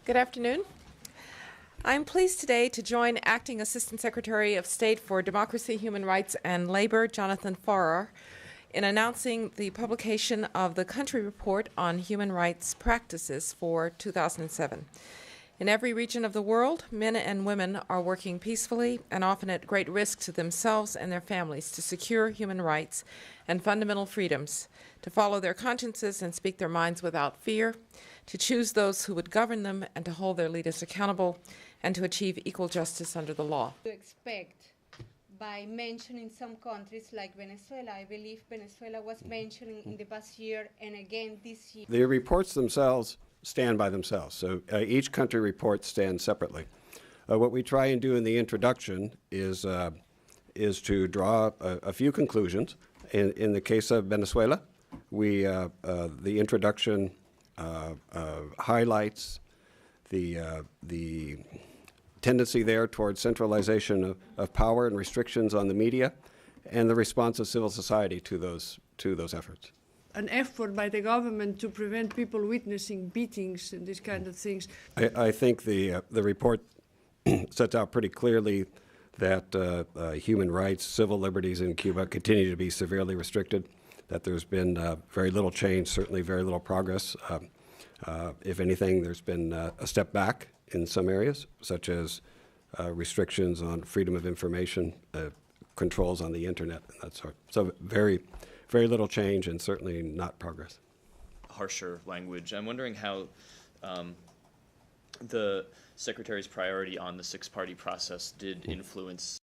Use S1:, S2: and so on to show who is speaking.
S1: Good afternoon. I'm pleased today to join Acting Assistant Secretary of State for Democracy, Human Rights, and Labor, Jonathan Farrar, in announcing the publication of the Country Report on Human Rights Practices for 2007. In every region of the world, men and women are working peacefully and often at great risk to themselves and their families to secure human rights and fundamental freedoms, to follow their consciences and speak their minds without fear, to choose those who would govern them and to hold their leaders accountable, and to achieve equal justice under the law.
S2: To expect by mentioning some countries like Venezuela. I believe Venezuela was mentioned in the past year and again this year.
S3: The reports themselves stand by themselves, so each country report stands separately. What we try and do in the introduction is to draw a few conclusions. In the case of Venezuela, the introduction highlights the tendency there towards centralization of power and restrictions on the media, and the response of civil society to those efforts.
S4: An effort by the government to prevent people witnessing beatings and these kind of things.
S3: I think the report sets out pretty clearly that human rights, civil liberties in Cuba continue to be severely restricted, that there's been very little change, certainly very little progress. If anything, there's been a step back in some areas, such as restrictions on freedom of information, controls on the internet, and that sort. So very little change and certainly not progress.
S5: Harsher language. I'm wondering how the Secretary's priority on the six-party process did influence